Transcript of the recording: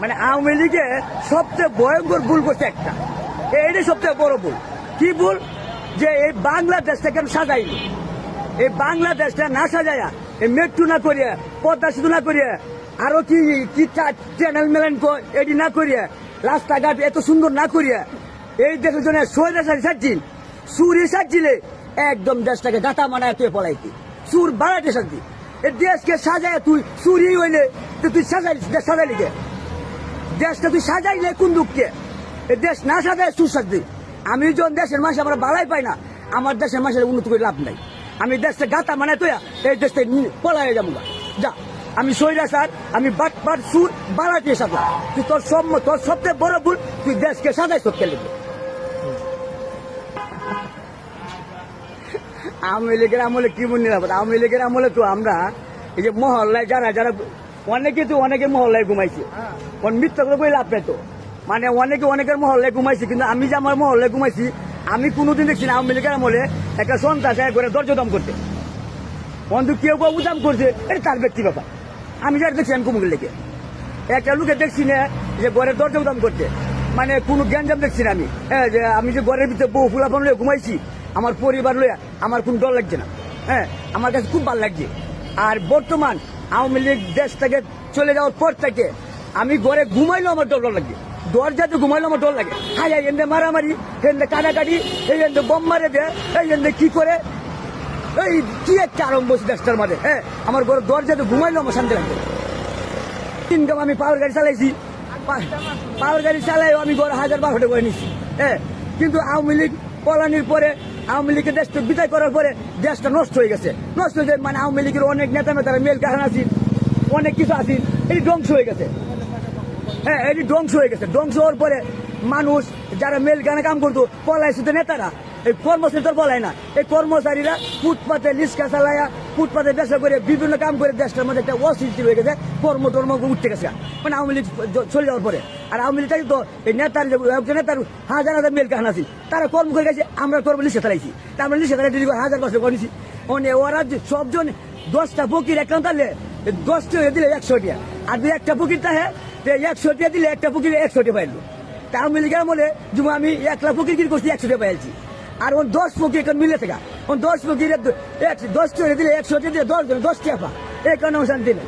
মানে আওয়ামী লীগে সবচেয়ে ভয়ঙ্কর ভুল করছে একটা, এইটাই সবচেয়ে বড় ভুল। কি ভুল? যে এই বাংলাদেশটা কেন সাজাইল? এই বাংলাদেশটা না সাজাইয়া, এই মেট্রো না করিয়া, পদ্মা সেতু না করিয়া, আরো কি কি চ্যানেল মেলেন এটি না করিয়া, রাস্তাঘাট এত সুন্দর না করিয়া, এই দেশের জন্য সৈরাচারী সাজিল, সুরি সাজিলে একদম দেশটাকে গাতা মানায় তুই পলাইতি, সুর বাড়াতে সাজি। এই দেশকে সাজায় তুই সুরি হইলে তুই সাজাইলি কে? দেশটা তুই সাজাইলে কোন দুঃখকে? এই দেশ না সাজায় সুর সাজি। আমি যখন দেশের মাসে আমরা বালাই পাই না, আমার দেশের মাসের উন্নতি করে লাভ নাই। আমি দেশটা গাতা মানে তুই এই দেশটা পলাই যাবো যা। আমি সৈরাচার, আমি বাটপাট সুর বাড়াতে সাজা। তুই তোর সবচেয়ে বড় ভুল, তুই দেশকে সাজাই সব খেলে। আওয়ামী লীগের আমলে কি মনে নিরাপদ? আওয়ামী লীগের আমলে তো আমরা এই যে মহল্লায় যারা অনেকে মহল্লায় ঘুমাইছে, মিথ্যা করে বই লাভ নাই তো। মানে অনেকের মহল্লায় ঘুমাইছি, কিন্তু আমি যে আমার মহল্লায় ঘুমাইছি, আমি কোনোদিন দেখছি না আওয়ামী লীগের আমলে একটা সন্ত্রাস করে দরজাদাম করতে। বন্ধু কেউ উদাম করছে, এটা তার ব্যক্তি ব্যাপার। আমি যারা দেখছি আমি কুমুকের লেগে একটা লোকে দেখছি না যে ঘরের দরজা উদাম করতে, মানে কোনো জ্ঞানজাম দেখছি না আমি। হ্যাঁ, যে আমি যে ঘরের ভিতরে বউ ফুলাফান লইয়া ঘুমাইছি, আমার পরিবার লইয়া আমার কোনো ডর লাগছে না। হ্যাঁ, আমার কাছে খুব ভালো লাগছে। আর বর্তমান আওয়ামী লীগ দেশ থেকে চলে যাওয়ার পর থেকে আমি ঘরে ঘুমাইলেও আমার ডর লাগে, দরজাতে ঘুমাইলেও আমার ডর লাগে। হাই এনে মারামারি, এনে কাটাকাটি, এই এনে বোম মারে দেয়, এই এনে কি করে, এই কি একটা আরম্ভ দেশটার মাঝে। হ্যাঁ, আমার ঘরে দরজাতে ঘুমাইলেও আমার শান্তি লাগবে। ইনকাম আমি পাওয়ার গাড়ি চালাইছি, পাওয়ার গাড়ি চালাই আমি ঘরে 1000-1200 করে নিচ্ছি। হ্যাঁ, কিন্তু আওয়ামী লীগ পলানির পরে, আওয়ামী লীগের দেশটা বিদায় করার পরে দেশটা নষ্ট হয়ে গেছে। নষ্ট হয়ে যায় মানে আওয়ামী লীগের অনেক নেতা মেতারা মেল কারখানা আছে, অনেক কিছু আছে, এটি ধ্বংস হয়ে গেছে। হ্যাঁ, এটি ধ্বংস হয়ে গেছে। ধ্বংস হওয়ার পরে মানুষ যারা মেল কারখানা কাম করতো পলাইছে, তো নেতারা এই কর্মচারী তো পলায় না। এই কর্মচারীরা ফুটপাতে লিস্কা চালায়া, ফুটপাতে ব্যবসা করে বিভিন্ন কাম করে দেশটার মধ্যে একটা অস্থিতি হয়ে গেছে, কর্ম উঠতে গেছে মানে আওয়ামী লীগ চলে যাওয়ার পরে। আর আওয়ামী লীগ তো এই নেতার নেতার হাজার মেল কারখানা আছে, তারা কর্ম করে গেছে, আমরা কর্ম লিস্কা চালাইছি। তা আমরা লিস্কা চালাই 1000-1200 করে নিছি। ওরা সবজন 10টা ফকির অ্যাকাউন্ট আনলে 10টা দিলে 100 টাকা, আর যদি একটা ফকির থাকে 100 টাকা দিলে একটা ফকির 100 টাকা পাইল। তা আওয়ামী লীগের বলে যেমন আমি 1 লাখ ফকির কিনে করছি 100 টাকা পাইছি। আর 10 ফকির এখন মিলে থাকা, 10 ফকির 10 টাকা দিলে 100 টাকা দিলে 10 টাকা, এই কারণে শান্তি নেই।